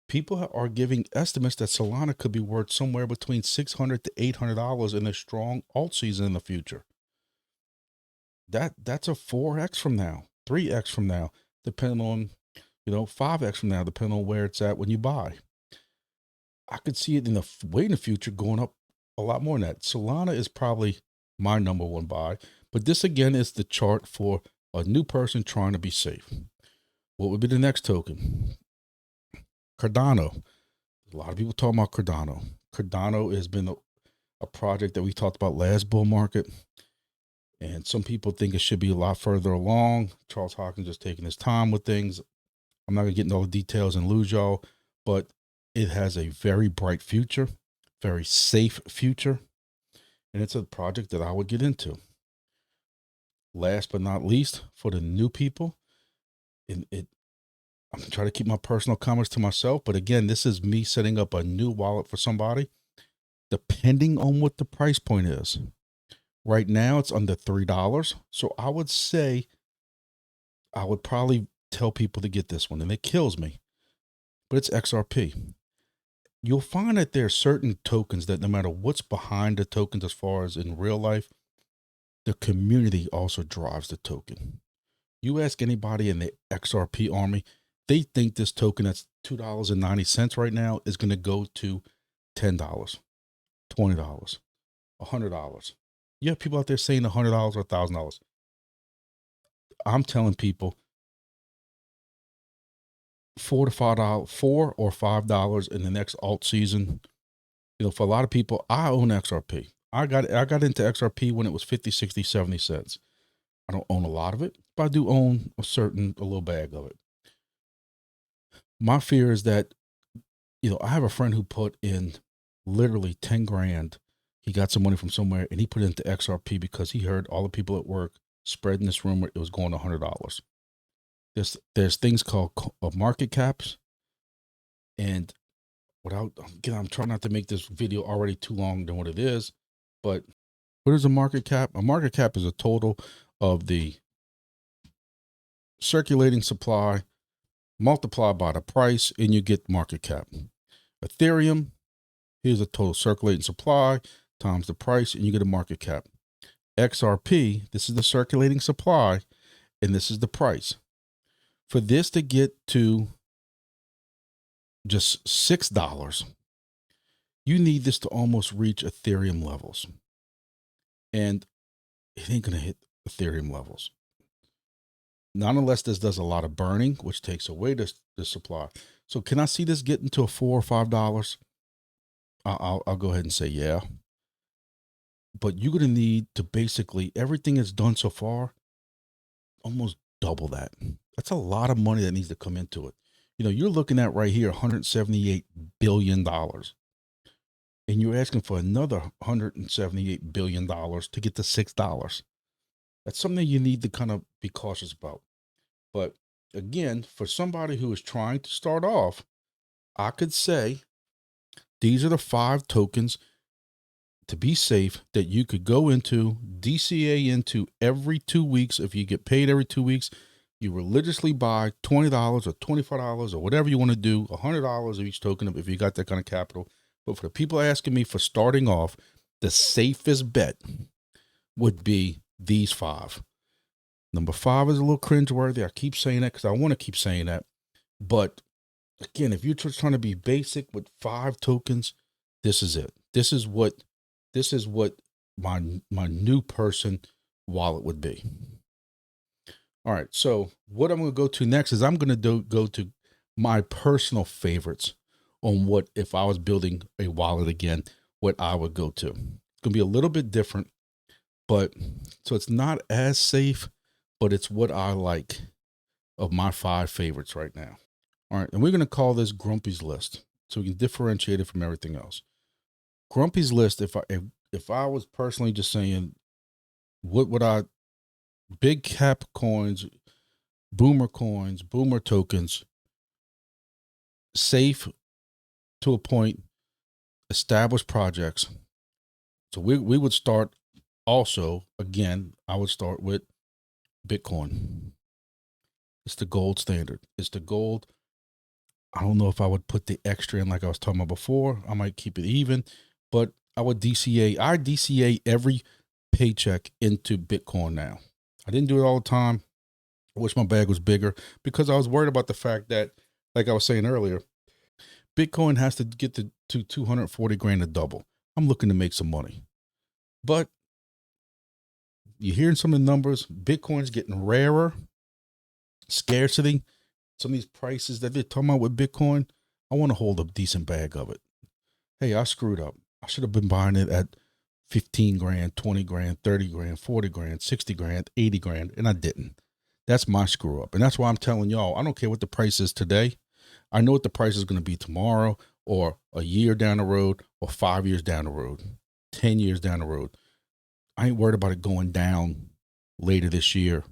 People are giving estimates that Solana could be worth somewhere between $600 to $800 in a strong alt season in the future. That's a 4x from now, 3x from now, depending on, 5x from now, depending on where it's at when you buy. I could see it in the future going up a lot more than that. Solana is probably my number one buy, but this again is the chart for a new person trying to be safe. What would be the next token? Cardano. A lot of people talking about Cardano. Cardano has been a project that we talked about last bull market. And some people think it should be a lot further along. Charles Hawkins just taking his time with things. I'm not going to get into all the details and lose y'all, but it has a very bright future, very safe future. And it's a project that I would get into. Last but not least, for the new people, I'm trying to keep my personal comments to myself. But again, this is me setting up a new wallet for somebody, depending on what the price point is. Right now, it's under $3. So I would say I would probably tell people to get this one, and it kills me. But it's XRP. You'll find that there are certain tokens that no matter what's behind the tokens as far as in real life, the community also drives the token. You ask anybody in the XRP army, they think this token that's $2.90 right now is going to go to $10, $20, $100. You have people out there saying $100 or $1,000. I'm telling people $4 or $5 in the next alt season. For a lot of people, I own XRP. I got into XRP when it was 50, 60, 70 cents. I don't own a lot of it, but I do own a little bag of it. My fear is that, I have a friend who put in literally 10 grand. He got some money from somewhere and he put it into XRP because he heard all the people at work spreading this rumor it was going to $100. There's things called market caps. And I'm trying not to make this video already too long than what it is, but what is a market cap? A market cap is a total of the circulating supply multiplied by the price, and you get market cap. Ethereum, here's a total circulating supply times the price, and you get a market cap. XRP, this is the circulating supply, and this is the price. For this to get to just $6, you need this to almost reach Ethereum levels. And it ain't going to hit Ethereum levels. Not unless this does a lot of burning, which takes away the supply. So can I see this getting to a $4 or $5? I'll go ahead and say yeah. But you're going to need to basically, everything that's done so far, almost double that. That's a lot of money that needs to come into it. You're looking at right here, $178 billion. And you're asking for another $178 billion to get to $6. That's something you need to kind of be cautious about. But again, for somebody who is trying to start off, I could say these are the 5 tokens to be safe that you could go into, DCA into every 2 weeks. If you get paid every 2 weeks, You religiously buy $20 or $25 or whatever you want to do, $100 of each token if you got that kind of capital. But for the people asking me for starting off, the safest bet would be these 5. Number 5 is a little cringeworthy. I keep saying that because I want to keep saying that. But again, if you're just trying to be basic with 5 tokens, this is it. This is what my new person wallet would be. All right. So what I'm going to go to next is I'm going to go to my personal favorites on what, if I was building a wallet again, what I would go to. It's going to be a little bit different, but so it's not as safe, but it's what I like of my 5 favorites right now. All right. And we're going to call this Grumpy's List so we can differentiate it from everything else. Grumpy's List, if I was personally just saying, what would I, big cap coins, boomer tokens, safe to a point, established projects. So we would start also, again, I would start with Bitcoin. It's the gold standard. It's the gold. I don't know if I would put the extra in like I was talking about before. I might keep it even, but I would DCA. I DCA every paycheck into Bitcoin now. I didn't do it all the time. I wish my bag was bigger because I was worried about the fact that, like I was saying earlier, Bitcoin has to get to 240 grand to double. I'm looking to make some money. But you're hearing some of the numbers, Bitcoin's getting rarer, scarcity. Some of these prices that they're talking about with Bitcoin, I want to hold a decent bag of it. Hey, I screwed up. I should have been buying it at 15 grand, 20 grand, 30 grand, 40 grand, 60 grand, 80 grand, and I didn't. That's my screw up. And that's why I'm telling y'all, I don't care what the price is today. I know what the price is going to be tomorrow or a year down the road or 5 years down the road, 10 years down the road. I ain't worried about it going down later this year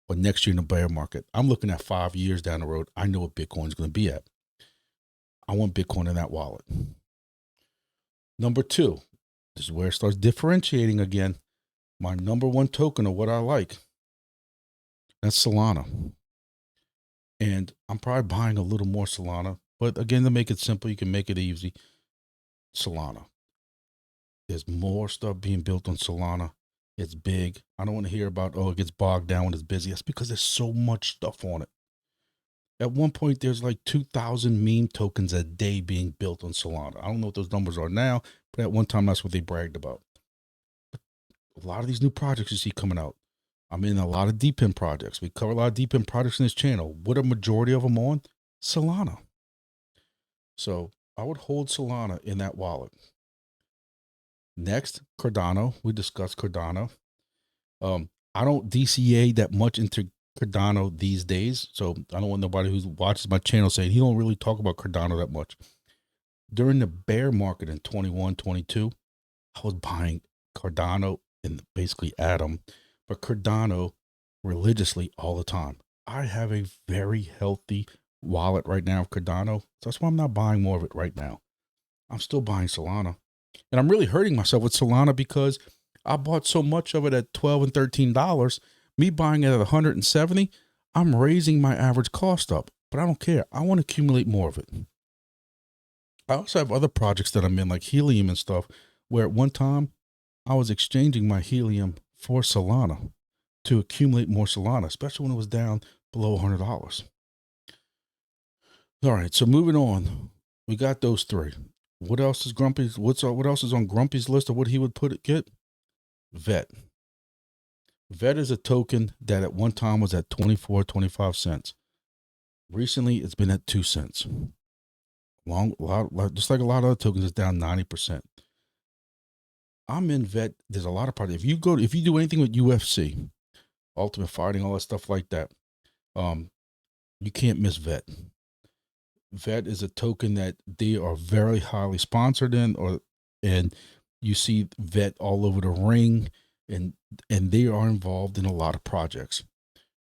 or next year in the bear market. I'm looking at 5 years down the road. I know what Bitcoin is going to be at. I want Bitcoin in that wallet. Number 2, this is where it starts differentiating again. My number 1 token of what I like, that's Solana. And I'm probably buying a little more Solana. But again, to make it simple, you can make it easy. Solana. There's more stuff being built on Solana. It's big. I don't want to hear about, it gets bogged down when it's busy. That's because there's so much stuff on it. At one point, there's like 2,000 meme tokens a day being built on Solana. I don't know what those numbers are now, but at one time, that's what they bragged about. But a lot of these new projects you see coming out. I'm in a lot of deep end projects. We cover a lot of deep end projects in this channel. What are majority of them on? Solana. So I would hold Solana in that wallet. Next, Cardano. We discussed Cardano. I don't DCA that much into Cardano these days. So I don't want nobody who watches my channel saying he don't really talk about Cardano that much. During the bear market in 21, 22, I was buying Cardano and basically Atom, but Cardano religiously all the time. I have a very healthy wallet right now of Cardano. So that's why I'm not buying more of it right now. I'm still buying Solana. And I'm really hurting myself with Solana because I bought so much of it at $12 and $13. Me buying it at 170, I'm raising my average cost up, but I don't care. I want to accumulate more of it. I also have other projects that I'm in, like Helium and stuff, where at one time I was exchanging my Helium for Solana to accumulate more Solana, especially when it was down below $100. All right, so moving on, we got those 3. What else is Grumpy's? What else is on Grumpy's list of what he would get? VET. VET is a token that at one time was at 24-25 cents. Recently, it's been at 2 cents. Just like a lot of other tokens, it's down 90%. I'm in VET. There's a lot of projects. If you do anything with UFC, Ultimate Fighting, all that stuff like that, you can't miss VET. VET is a token that they are very highly sponsored in, and you see VET all over the ring, and they are involved in a lot of projects.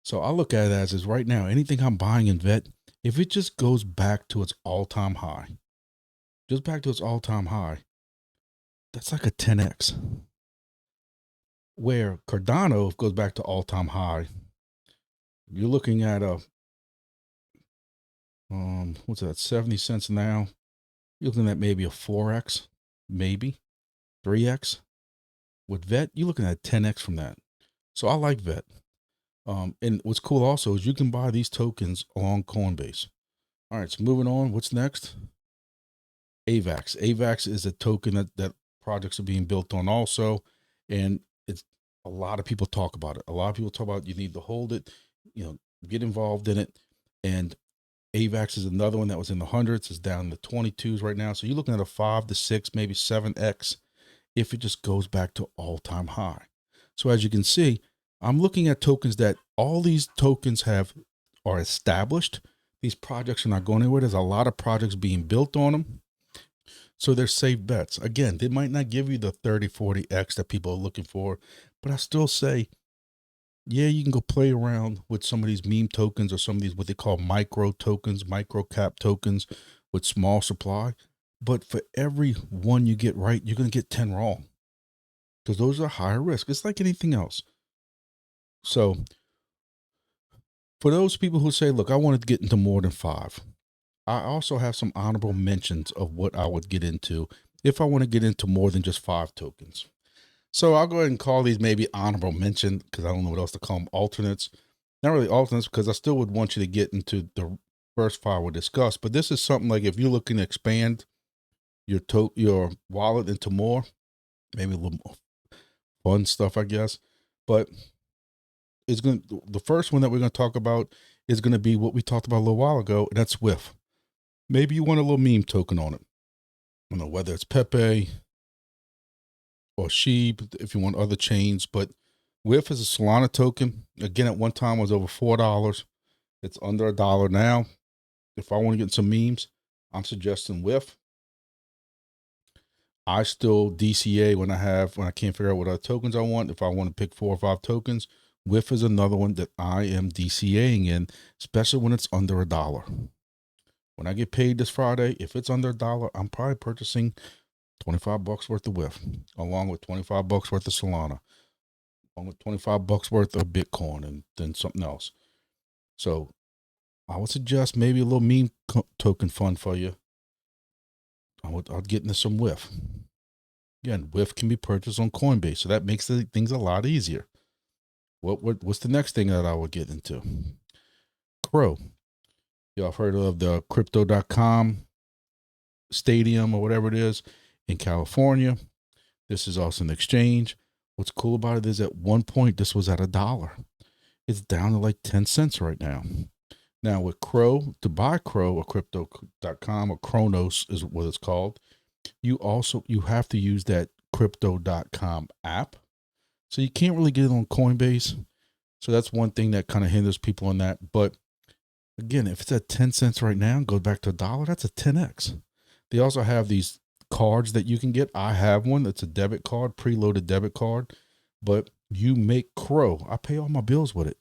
So I look at it as is right now, anything I'm buying in VET, if it just goes back to its all-time high, that's like a 10x. Where Cardano goes back to all-time high, You're looking at a, what's that, 70 cents now. You're looking at maybe a 4X, maybe 3X. With VET, you're looking at 10X from that. So I like VET. And what's cool also is you can buy these tokens on Coinbase. All right, so moving on, what's next? AVAX. AVAX is a token that projects are being built on also. And it's a lot of people talk about it. A lot of people talk about you need to hold it, get involved in it. And AVAX is another one that was in the hundreds, is down in the 22s right now. So you're looking at a 5 to 6, maybe 7X if it just goes back to all-time high. So as you can see, I'm looking at tokens that all these tokens are established. These projects are not going anywhere. There's a lot of projects being built on them. So they're safe bets. Again, they might not give you the 30, 40X that people are looking for, but I still say, yeah, you can go play around with some of these meme tokens or some of these, what they call micro tokens, micro cap tokens with small supply. But for every one you get right, you're going to get 10 wrong because those are higher risk. It's like anything else. So for those people who say, look, I wanted to get into more than 5, I also have some honorable mentions of what I would get into if I want to get into more than just 5 tokens. So I'll go ahead and call these maybe honorable mention because I don't know what else to call them. Alternates. Not really alternates because I still would want you to get into the first 5 we discussed. But this is something like if you're looking to expand your wallet into more, maybe a little more fun stuff, I guess. But the first one that we're going to talk about is going to be what we talked about a little while ago, and that's WIF. Maybe you want a little meme token on it. I don't know whether it's Pepe or Sheep, if you want other chains, but WIF is a Solana token. Again, at one time was over $4. It's under $1 now. If I want to get some memes, I'm suggesting WIF. I still DCA when I can't figure out what other tokens I want. If I want to pick 4 or 5 tokens, WIF is another one that I am DCAing in, especially when it's under $1. When I get paid this Friday, if it's under $1, I'm probably purchasing $25 worth of WIF, along with $25 worth of Solana, along with $25 worth of Bitcoin, and then something else. So I would suggest maybe a little meme token fund for you. I'd get into some WIF. Again, WIF can be purchased on Coinbase, so that makes things a lot easier. What's the next thing that I would get into? Crow. Y'all have heard of the crypto.com stadium or whatever it is in California. This is also an exchange. What's cool about it is at one point, this was at $1. It's down to like 10 cents right now. Now with Crow, to buy Crow or crypto.com or Kronos is what it's called, you have to use that crypto.com app. So you can't really get it on Coinbase. So that's one thing that kind of hinders people on that. But again, if it's at 10 cents right now and goes back to $1, that's a 10X. They also have these cards that you can get. I have one that's a debit card, preloaded debit card, but you make Crow. I pay all my bills with it.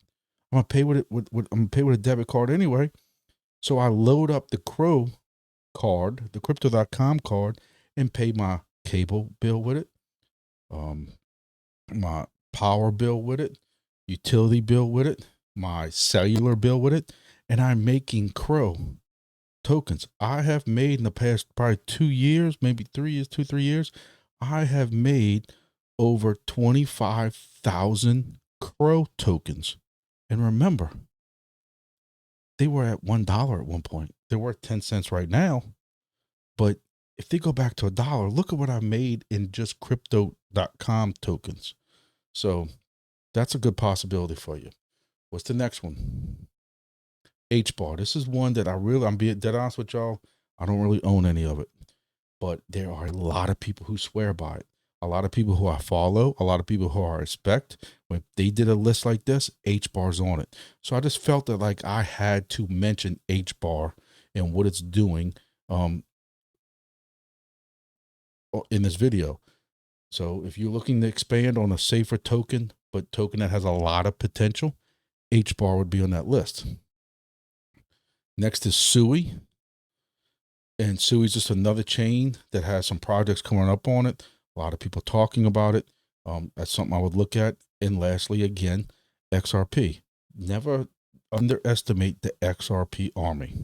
I'm gonna pay with it. I'm gonna pay with a debit card anyway. So I load up the Crow card, the crypto.com card, and pay my cable bill with it, my power bill with it, utility bill with it, my cellular bill with it, and I'm making Crow tokens. I have made in the past probably 2 years, maybe 3 years, 3 years, I have made over 25,000 Crow tokens. And remember, they were at $1 at one point. They're worth 10 cents right now. But if they go back to $1, look at what I made in just crypto.com tokens. So that's a good possibility for you. What's the next one? HBAR. This is one that I'm being dead honest with y'all. I don't really own any of it, but there are a lot of people who swear by it. A lot of people who I follow, a lot of people who I respect, when they did a list like this, HBAR's on it. So I just felt that like I had to mention HBAR and what it's doing in this video. So if you're looking to expand on a safer token, but token that has a lot of potential, HBAR would be on that list. Next is Sui. And Sui is just another chain that has some projects coming up on it. A lot of people talking about it. That's something I would look at. And lastly, again, XRP. Never underestimate the XRP army.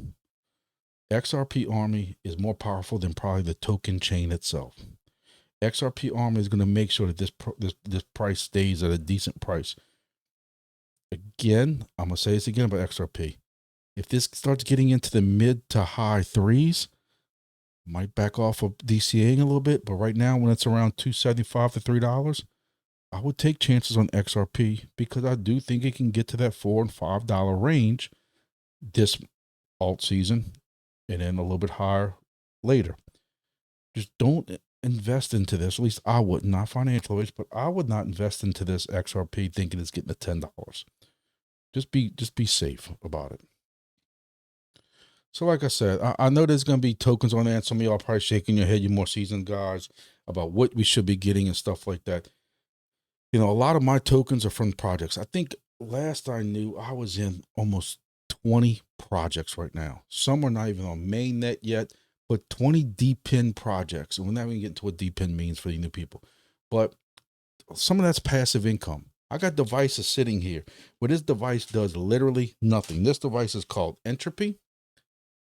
XRP army is more powerful than probably the token chain itself. XRP army is going to make sure that this price stays at a decent price. Again, I'm going to say this again about XRP. If this starts getting into the mid to high threes, might back off of DCAing a little bit, but right now when it's around $2.75 to $3, I would take chances on XRP because I do think it can get to that $4 and $5 range this alt season and then a little bit higher later. Just don't invest into this. At least I wouldn't, not financial advice, but I would not invest into this XRP thinking it's getting to $10. Just be safe about it. So like I said, I know there's going to be tokens on there, and some of y'all are probably shaking your head, you more seasoned guys, about what we should be getting and stuff like that. You know, a lot of my tokens are from projects. I think last I knew, I was in almost 20 projects right now. Some are not even on mainnet yet, but 20 DPIN projects. And we're not even getting to what DPIN means for the new people. But some of that's passive income. I got devices sitting here where this device does literally nothing. This device is called Entropy,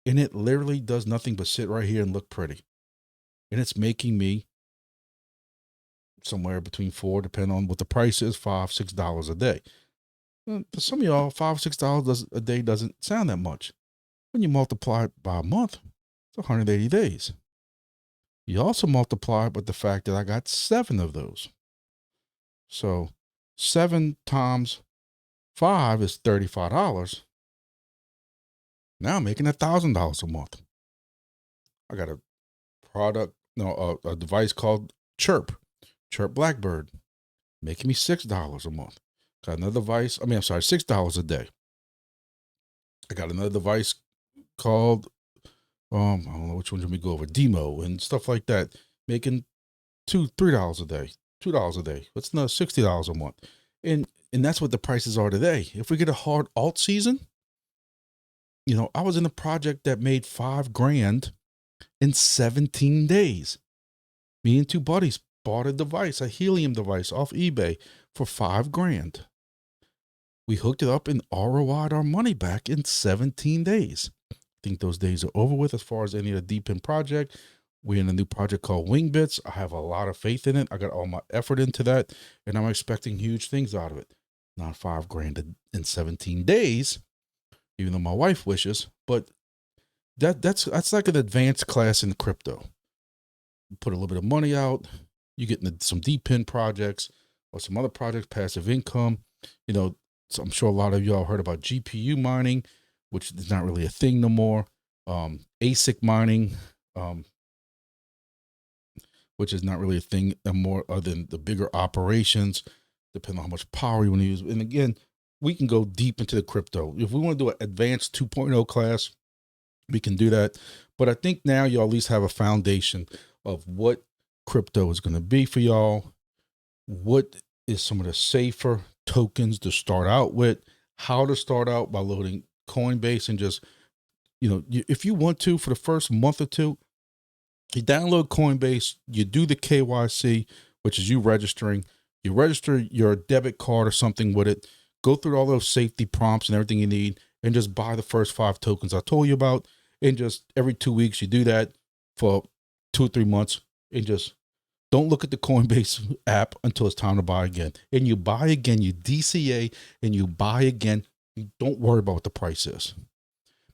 and it literally does nothing but sit right here and look pretty. And it's making me somewhere between $4, depending on what the price is, $5, $6 a day. For some of y'all, $5, $6 a day doesn't sound that much. When you multiply it by a month, it's 180 days. You also multiply it with the fact that I got 7 of those. So 7 times 5 is $35. Now I'm making $1,000 a month. I got a device called Chirp Blackbird, making me $6 a month. Got another device, $6 a day. I got another device called, I don't know which one we go over, Demo and stuff like that, making $3 a day, $2 a day. That's another $60 a month. And that's what the prices are today. If we get a hard alt season, you know, I was in a project that made $5,000 in 17 days. Me and 2 buddies bought a helium device off eBay for $5,000. We hooked it up and ROI'd our money back in 17 days. I think those days are over with as far as any of the DPIN project. We're in a new project called Wingbits. I have a lot of faith in it. I got all my effort into that, and I'm expecting huge things out of it. Not $5,000 in 17 days, even though my wife wishes, but that's like an advanced class in crypto. Put a little bit of money out, you get into some DPIN projects or some other projects, passive income. You know, so I'm sure a lot of y'all heard about GPU mining, which is not really a thing no more. ASIC mining, which is not really a thing more other than the bigger operations, depending on how much power you want to use. And again, we can go deep into the crypto. If we want to do an advanced 2.0 class, we can do that. But I think now y'all at least have a foundation of what crypto is going to be for y'all. What is some of the safer tokens to start out with? How to start out by loading Coinbase and just, you know, if you want to, for the first month or two, you download Coinbase, you do the KYC, which is you registering. You register your debit card or something with it. Go through all those safety prompts and everything you need, and just buy the first 5 tokens I told you about. And just every 2 weeks, you do that for 2 or 3 months, and just don't look at the Coinbase app until it's time to buy again. And you buy again, you DCA, and you buy again. You don't worry about what the price is,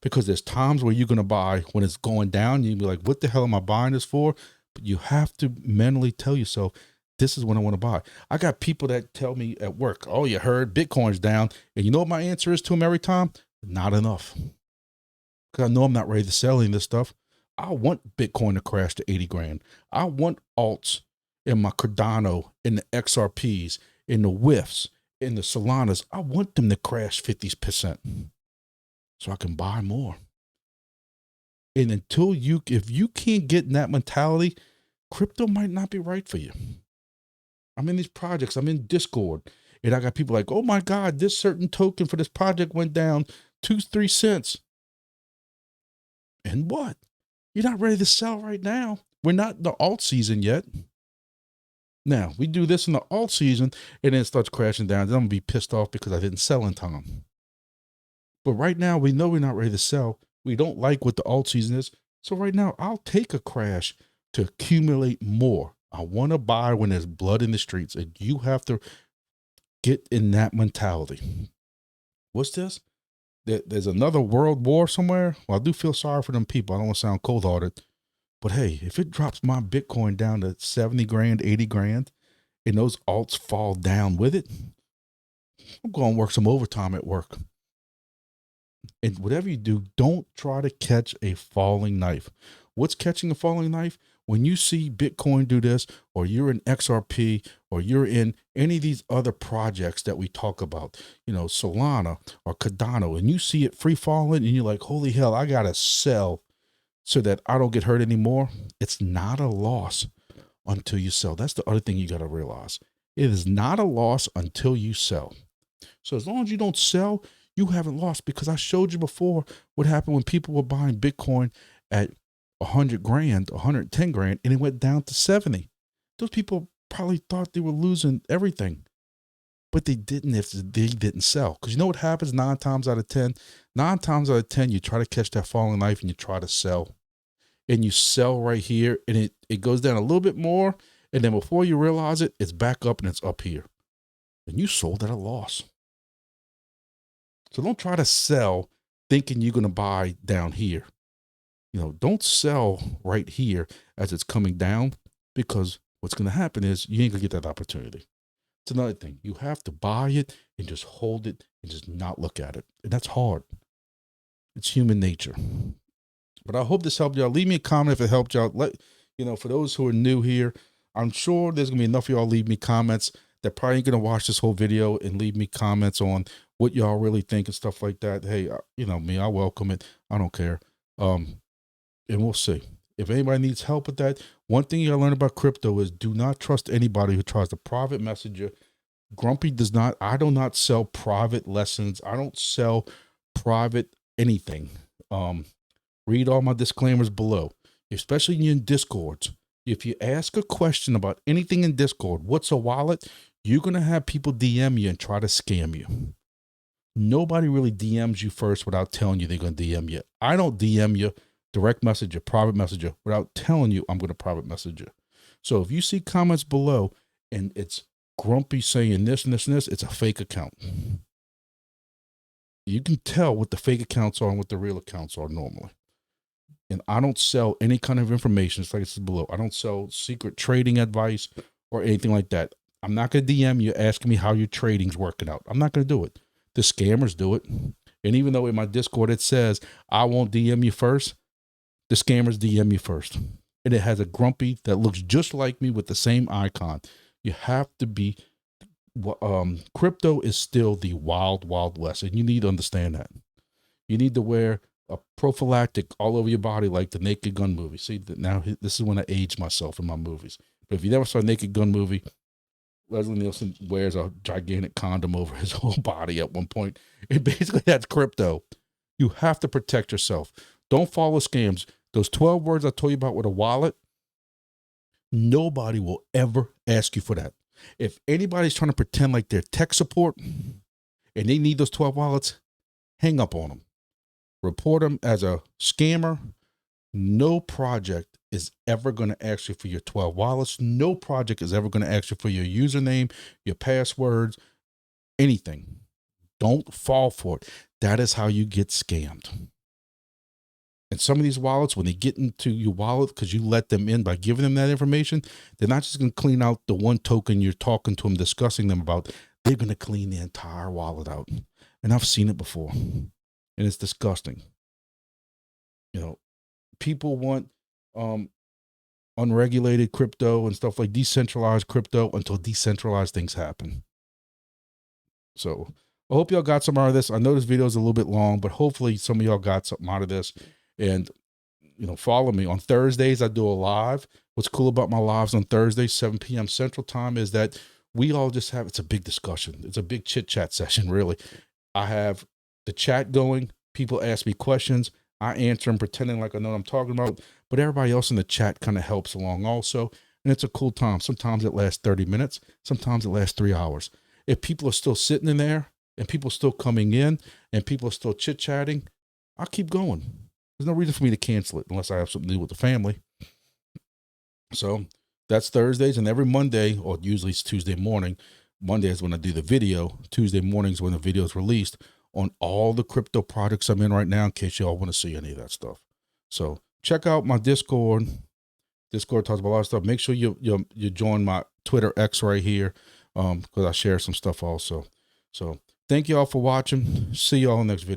because there's times where you're going to buy when it's going down. You'll be like, what the hell am I buying this for? But you have to mentally tell yourself, this is what I want to buy. I got people that tell me at work, oh, you heard Bitcoin's down. And you know what my answer is to them every time? Not enough. Because I know I'm not ready to sell any of this stuff. I want Bitcoin to crash to 80 grand. I want alts in my Cardano, in the XRPs, in the WIFs, in the Solanas. I want them to crash 50% so I can buy more. And if you can't get in that mentality, crypto might not be right for you. I'm in these projects, I'm in Discord, and I got people like, oh my God, this certain token for this project went down 2-3 cents. And what? You're not ready to sell right now. We're not in the alt season yet. Now, we do this in the alt season, and then it starts crashing down. Then I'm going to be pissed off because I didn't sell in time. But right now, we know we're not ready to sell. We don't like what the alt season is. So right now, I'll take a crash to accumulate more. I want to buy when there's blood in the streets, and you have to get in that mentality. What's this? There's another world war somewhere? Well, I do feel sorry for them people. I don't want to sound cold-hearted. But hey, if it drops my Bitcoin down to 70 grand, 80 grand, and those alts fall down with it, I'm going to work some overtime at work. And whatever you do, don't try to catch a falling knife. What's catching a falling knife? When you see Bitcoin do this, or you're in XRP, or you're in any of these other projects that we talk about, you know, Solana or Cardano, and you see it free falling and you're like, holy hell, I got to sell so that I don't get hurt anymore. It's not a loss until you sell. That's the other thing you got to realize. It is not a loss until you sell. So as long as you don't sell, you haven't lost, because I showed you before what happened when people were buying Bitcoin at 100 grand, 110 grand, and it went down to 70. Those people probably thought they were losing everything, but they didn't if they didn't sell. Because you know what happens 9 times out of 10? 9 times out of 10, you try to catch that falling knife and you try to sell. And you sell right here, and it goes down a little bit more, and then before you realize it, it's back up and it's up here. And you sold at a loss. So don't try to sell thinking you're going to buy down here. You know, don't sell right here as it's coming down, because what's going to happen is you ain't going to get that opportunity. It's another thing. You have to buy it and just hold it and just not look at it. And that's hard. It's human nature. But I hope this helped y'all. Leave me a comment if it helped y'all. For those who are new here, I'm sure there's going to be enough of y'all leave me comments that probably ain't going to watch this whole video and leave me comments on what y'all really think and stuff like that. Hey, you know me, I welcome it. I don't care. And we'll see. If anybody needs help with that, one thing you gotta learn about crypto is do not trust anybody who tries to private message you. Grumpy I do not sell private lessons. I don't sell private anything. Read all my disclaimers below, especially in Discords. If you ask a question about anything in Discord, what's a wallet? You're going to have people DM you and try to scam you. Nobody really DMs you first without telling you they're going to DM you. I don't DM you, direct message you, private message you, without telling you I'm going to private message you. So if you see comments below and it's Grumpy saying this and this and this, it's a fake account. You can tell what the fake accounts are and what the real accounts are normally. And I don't sell any kind of information. It's like it says below. I don't sell secret trading advice or anything like that. I'm not going to DM you asking me how your trading's working out. I'm not going to do it. The scammers do it. And even though in my Discord it says I won't DM you first, the scammers DM you first. And it has a Grumpy that looks just like me with the same icon. You have to be, crypto is still the wild, wild west. And you need to understand that. You need to wear a prophylactic all over your body like the Naked Gun movie. See, now this is when I age myself in my movies. But if you never saw a Naked Gun movie, Leslie Nielsen wears a gigantic condom over his whole body at one point. And basically that's crypto. You have to protect yourself. Don't follow scams. Those 12 words I told you about with a wallet, nobody will ever ask you for that. If anybody's trying to pretend like they're tech support and they need those 12 wallets, hang up on them. Report them as a scammer. No project is ever going to ask you for your 12 wallets. No project is ever going to ask you for your username, your passwords, anything. Don't fall for it. That is how you get scammed. And some of these wallets, when they get into your wallet because you let them in by giving them that information, they're not just going to clean out the one token you're talking to them, discussing them about. They're going to clean the entire wallet out. And I've seen it before. And it's disgusting. You know, people want unregulated crypto and stuff like decentralized crypto until decentralized things happen. So I hope y'all got some out of this. I know this video is a little bit long, but hopefully some of y'all got something out of this. And, you know, follow me on Thursdays. I do a live. What's cool about my lives on Thursdays, 7 p.m. Central Time, is that we all just have, it's a big discussion. It's a big chit chat session, really. I have the chat going. People ask me questions. I answer them pretending like I know what I'm talking about, but everybody else in the chat kind of helps along also. And it's a cool time. Sometimes it lasts 30 minutes. Sometimes it lasts 3 hours. If people are still sitting in there and people still coming in and people still chit-chatting, I'll keep going. There's no reason for me to cancel it unless I have something to do with the family. So that's Thursdays, and every Monday, or usually it's Tuesday morning. Monday is when I do the video. Tuesday mornings when the video is released on all the crypto products I'm in right now, in case y'all want to see any of that stuff. So check out my Discord. Discord talks about a lot of stuff. Make sure you join my Twitter X right here, because I share some stuff also. So thank y'all for watching. See y'all next video.